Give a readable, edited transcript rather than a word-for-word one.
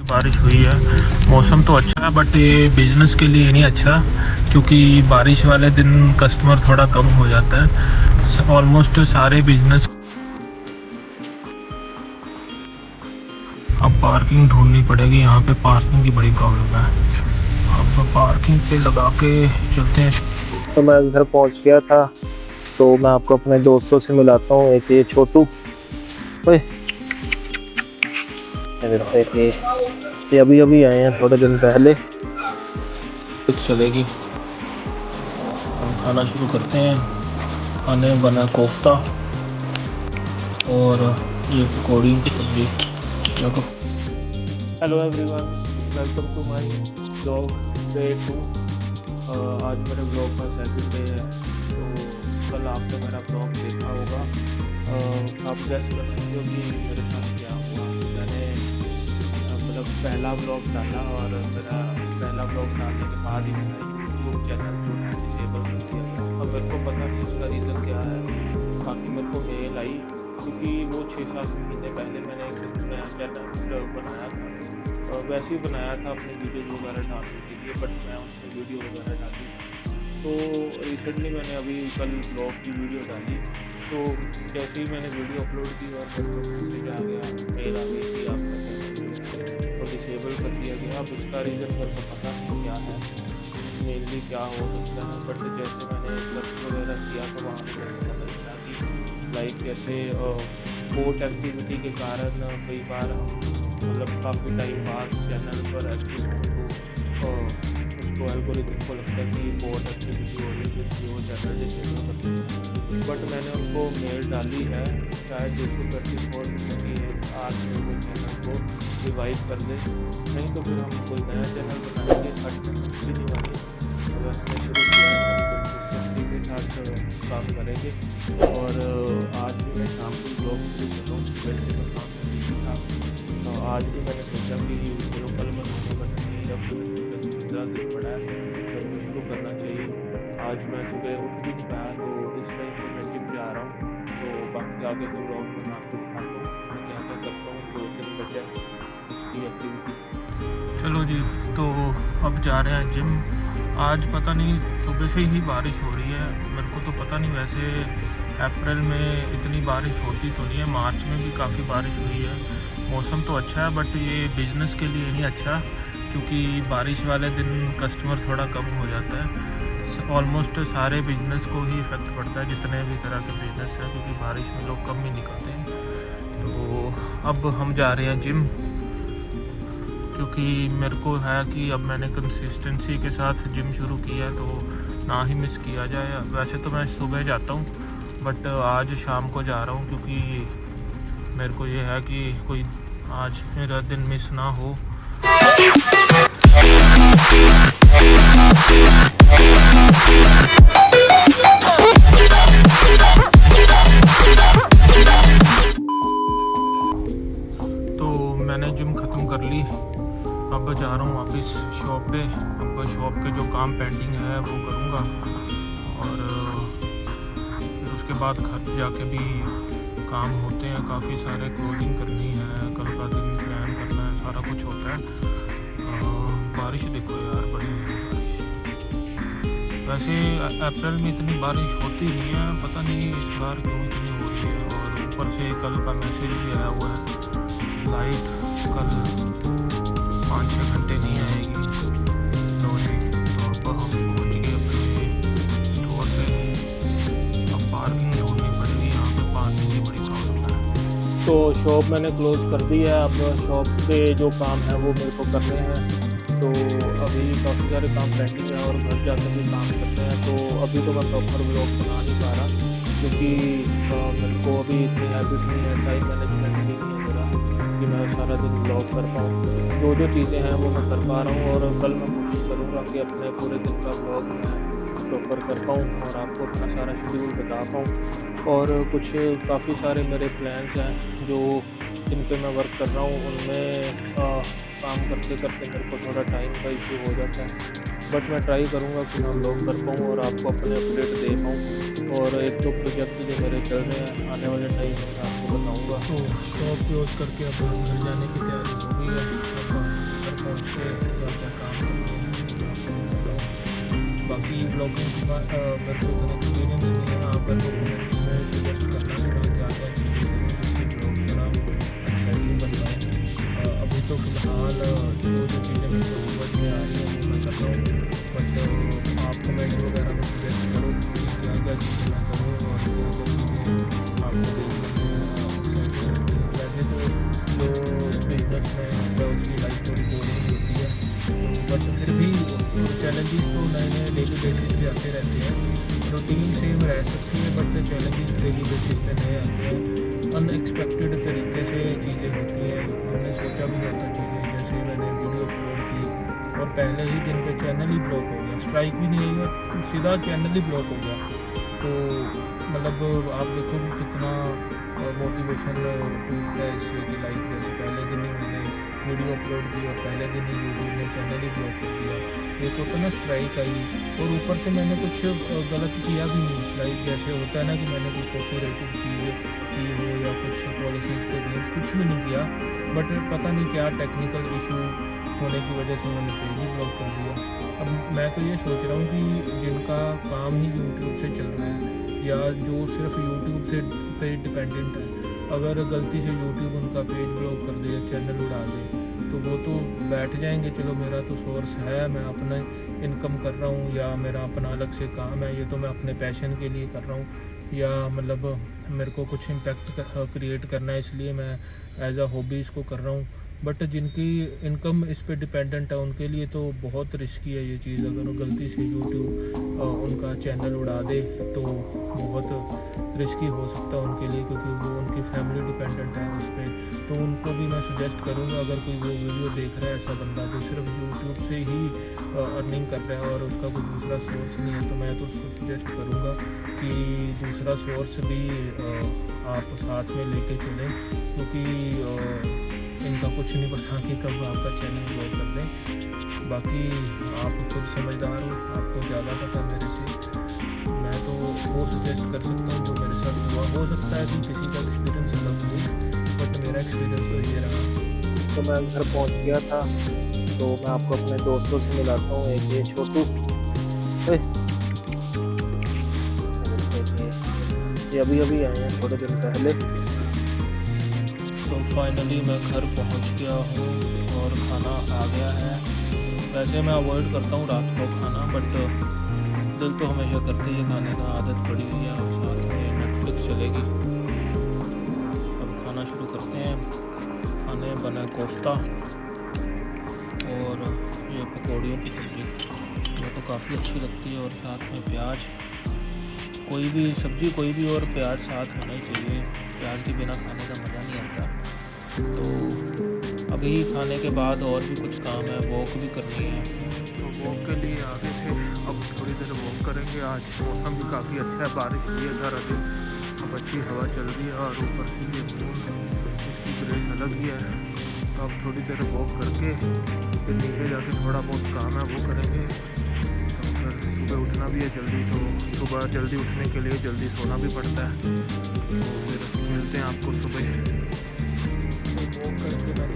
बारिश हुई है। मौसम तो अच्छा है बट ये बिजनेस के लिए नहीं अच्छा, क्योंकि बारिश वाले दिन कस्टमर थोड़ा कम हो जाता है। ऑलमोस्ट सारे बिजनेस अब पार्किंग ढूंढनी पड़ेगी। यहाँ पे पार्किंग की बड़ी प्रॉब्लम है। अब पार्किंग पे लगा के चलते हैं। तो मैं घर पहुँच गया था, तो मैं आपको अपने दोस्तों से मिलाता हूँ। एक ये छोटू, ओए एक ये अभी अभी आए हैं थोड़े दिन पहले। कुछ चलेगी, हम खाना शुरू करते हैं। खाने में बना कोफ्ता और ये पकौड़ी की सब्जी। देखो, hello everyone, welcome to my blog day 2। आज मेरे ब्लॉग का सेकंड डे है। तो कल आपने मेरा ब्लॉग देखा होगा। आप गैस कर सकते हो कि मेरे साथ क्या हुआ। मैंने मतलब पहला ब्लॉग डाला और मेरा पहला ब्लॉग डालने के बाद ही मेरा यूट्यूब चैनल जो है डिसेबल कर दिया गया। अब मेरे को पता नहीं उसका रीज़न क्या है। बाकी मेरे को मेल आई, क्योंकि वो 6-7 महीने पहले मैंने एक नया चैनल बनाया था। वैसे ही बनाया था अपने वीडियोज़ वगैरह डालने के लिए, बट मैं उसमें वीडियो वगैरह डाली। तो रिसेंटली मैंने अभी कल ब्लॉग की वीडियो डाली। तो जैसे ही मैंने वीडियो अपलोड की और मैसेज आ गया, मेल आ गई कि आपका चैनल को डिसेबल कर दिया गया। अब इसका रीज़न मेरे को पता नहीं क्या है, मेनली क्या हो सकता है। बट जैसे मैंने सर्च वगैरह किया तो वहाँ पर मेरे को पता चला कि लाइक जैसे बोट एक्टिविटी के कारण कई बार मतलब काफ़ी टाइम बाद चैनल पर एक्टिव हो तो उसको एल्गोरिथम को लगता है कि बोट एक्टिविटी हो रही है, जिसकी वो चैनल डिसेबल करते हैं। बट मैंने उनको मेल डाली है, शायद 234 की आज में वो चैनल को रिवाइव कर दे, नहीं तो फिर हम कोई नया चैनल बनाएंगे। कंटिन्यू वाली वैसे शुरू किया है, कंसिस्टेंसी के साथ काम करेंगे। और आज भी मैं शाम को ब्लॉग शुरू कर रहा हूँ, वैसे मैं काम करने था। तो आज भी मैंने सोचा कि चलो कल मैं शुरू करना चाहिए, जब 15 दिन पड़ा है तो मैं शुरू करना चाहिए। आज मैं सुबह उठ भी नहीं पाया, तो इस टाइम पर मैं जिम जा रहा हूँ। तो बाकी आगे के ब्लॉग में मैं आपको दिखाता हूँ मैं क्या क्या करता हूँ, 2-3 बजे उसकी एक्टिविटी। चलो जी, तो अब जा रहे हैं जिम। आज पता नहीं सुबह से ही बारिश हो रही है। मेरे को तो पता नहीं, वैसे अप्रैल में इतनी बारिश होती तो नहीं है। मार्च में भी काफ़ी बारिश हुई है। मौसम तो अच्छा है बट ये बिज़नेस के लिए नहीं अच्छा, क्योंकि बारिश वाले दिन कस्टमर थोड़ा कम हो जाता है। ऑलमोस्ट सारे बिजनेस को ही इफ़ेक्ट पड़ता है, जितने भी तरह के बिज़नेस हैं, क्योंकि बारिश में लोग कम ही निकलते हैं। तो अब हम जा रहे हैं जिम, क्योंकि मेरे को है कि अब मैंने कंसिस्टेंसी के साथ जिम शुरू किया है, तो ना ही मिस किया जाए। वैसे तो मैं सुबह जाता हूँ, बट आज शाम को जा रहा हूँ, क्योंकि मेरे को ये है कि कोई आज मेरा दिन मिस ना हो। तो मैंने जिम ख़त्म कर ली, अब जा रहा हूँ वापस शॉप पे। अब शॉप के जो काम पेंडिंग है वो करूँगा, और फिर उसके बाद घर जाके भी काम होते हैं काफ़ी सारे। क्लोजिंग करनी है, कल का दिन प्लान करना है, सारा कुछ होता है। बारिश देखो यार, बड़ी बारिश। वैसे अप्रैल में इतनी बारिश होती नहीं है, पता नहीं इस बार क्यों इतनी हो रही है। और ऊपर से कल का मैसेज भी आया हुआ है, लाइट कल 5-6 घंटे नहीं आएगी। तो जी, तो अब हम पहुँच गए अपने स्टोर पे। अब पार्किंग ढूंढनी पड़ेगी, यहाँ पे पार्किंग की बड़ी प्रॉब्लम है। तो शॉप मैंने क्लोज़ कर दी है। अब शॉप पे जो काम है वो मेरे को करने हैं। तो अभी काफ़ी सारे काम पेंडिंग है और घर जाकर भी काम करते हैं। तो अभी तो मैं प्रॉपर ब्लॉग बना नहीं पा रहा, क्योंकि मेरे को अभी इतनी हैबिट नहीं है, टाइम मैनेजमेंट नहीं है मेरा कि मैं सारा दिन ब्लॉग कर पाऊँ। जो चीज़ें हैं वो मैं कर पा रहा हूँ, और कल मैं कोशिश करूँगा कि अपने पूरे दिन का ब्लॉग मैं प्रॉपर कर पाऊँ और आपको अपना सारा शेड्यूल बता पाऊँ। और कुछ काफ़ी सारे मेरे प्लान्स हैं जो जिन पे मैं वर्क कर रहा हूँ, उनमें काम करते करते मेरे को थोड़ा टाइम का इशू हो जाता है। बट मैं ट्राई करूँगा कि मैं ब्लॉग कर पाऊँ और आपको अपने अपडेट दे पाऊँ। और 1-2 प्रोजेक्ट जो मेरे चल रहे हैं, आने वाले टाइम में मैं आपको बताऊँगा। तो शॉप क्लोज करके अब घर जाने की तैयारी हो गई है। कि ब्लॉगिंग का मेरे को इतना एक्सपीरियंस नहीं है। आप मेरे को कमेंट्स में सजेस्ट करना कि मैं क्या क्या चीज़ें करूँ जिससे ब्लॉग थोड़ा एक्साइटिंग बन पाए। अभी तो फ़िलहाल जो चीज़ें मेरे को समझ में आ रही हैं वो मैं कर रहा हूँ, बट आप कमेंट वगैरह में सजेस्ट करो कि क्या क्या चीज़ें मैं करूँ और क्या क्या चीज़ें आपको देखने में वैसे तो जो बिजनेस में है उसकी लाइफ थोड़ी बोरिंग होती है, बट फिर भी चैलेंजेस तो नए नए डेली बेसिस पे आते रहते हैं। रूटीन सेम रह सकती है बट चैलेंजेस डेली बेसिस पे नए आते हैं। अनएक्सपेक्टेड तरीके से चीज़ें होती हैं, हमने सोचा भी नहीं था चीज़ें। जैसे मैंने वीडियो अपलोड की और पहले ही दिन पे चैनल ही ब्लॉक हो गया, स्ट्राइक भी नहीं आई और सीधा चैनल ही ब्लॉक हो गया। तो मतलब आप देखो कि कितना मोटिवेशन टूटता है इससे कि लाइक जैसे पहले दिन ही मैंने वीडियो अपलोड की और पहले दिन ही यूट्यूब ने चैनल ही ब्लॉक कर दिया। एक होता ना स्ट्राइक आई और ऊपर से मैंने कुछ गलत किया भी नहीं, लाइक जैसे होता है ना कि मैंने कोई कॉपीराइटेड चीज़ की हो या कुछ पॉलिसीज़ के अगेंस्ट कुछ भी नहीं किया, बट पता नहीं क्या टेक्निकल इशू होने की वजह से उन्होंने पेज ही ब्लॉक कर दिया। अब मैं तो ये सोच रहा हूँ कि जिनका काम ही यूट्यूब से चल रहा है या जो सिर्फ यूट्यूब से पे डिपेंडेंट है, अगर गलती से यूट्यूब उनका पेज ब्लॉक कर दे या चैनल उड़ा दे तो वो तो बैठ जाएंगे, चलो मेरा तो सोर्स है, मैं अपना इनकम कर रहा हूँ या मेरा अपना अलग से काम है, ये तो मैं अपने पैशन के लिए कर रहा हूँ या मतलब मेरे को कुछ इम्पैक्ट क्रिएट करना है इसलिए मैं एज अ हॉबी इसको कर रहा हूँ। बट जिनकी इनकम इस पे डिपेंडेंट है उनके लिए तो बहुत रिस्की है ये चीज़। अगर गलती से यूट्यूब उनका चैनल उड़ा दे तो बहुत रिस्की हो सकता है उनके लिए, क्योंकि वो उनकी फैमिली डिपेंडेंट है उस पर। तो उनको भी मैं सजेस्ट करूँगा, अगर कोई वो वीडियो देख रहा है ऐसा बंदा जो सिर्फ यूट्यूब से ही अर्निंग कर रहा है और उसका कोई दूसरा सोर्स नहीं है, तो मैं तो उसको सजेस्ट करूँगा कि दूसरा सोर्स भी आप साथ में लेके चलें, क्योंकि इनका कुछ नहीं पता कि कब आपका चैनल ब्लॉक कर दें। बाकी आप खुद समझदार हो, आपको ज़्यादा पता मेरे से। मैं तो वो सजेस्ट कर सकता हूँ जो मेरे साथ हुआ। हो सकता है कि किसी का एक्सपीरियंस अलग हो, बट मेरा एक्सपीरियंस तो ये रहा। तो मैं घर पहुँच गया था, तो मैं आपको अपने दोस्तों से मिलाता हूँ। एक ये छोटू, ये अभी अभी आए हैं थोड़े दिन पहले। तो फाइनली मैं घर पहुंच गया हूँ और खाना आ गया है। वैसे मैं अवॉइड करता हूँ रात को खाना, बट दिल तो हमेशा करते ही खाने का, आदत पड़ी हुई है और साथ में नेटफ्लिक्स चलेगी। अब खाना शुरू करते हैं। खाने बना कोफ्ता और ये पकौड़ियों की सब्ज़ी, ये तो काफ़ी अच्छी लगती है, और साथ में प्याज। कोई भी सब्ज़ी कोई भी और प्याज साथ होना ही चाहिए, प्याज के बिना खाने का मज़ा नहीं आता। तो अभी खाने के बाद और भी कुछ काम है, वॉक भी करनी है, तो वॉक के लिए आगे थे। अब थोड़ी देर वॉक करेंगे। आज मौसम भी काफ़ी अच्छा है, बारिश हुई है सारा दिन, अब अच्छी हवा चल रही है और ऊपर से ये इसकी ग्रेस अलग ही है। तो अब थोड़ी देर वॉक करके फिर नीचे जाके थोड़ा बहुत काम है वो करेंगे। सुबह उठना भी है जल्दी, तो सुबह जल्दी उठने के लिए जल्दी सोना भी पड़ता है। तो फिर मिलते हैं आपको सुबह। तो वॉक करके मैं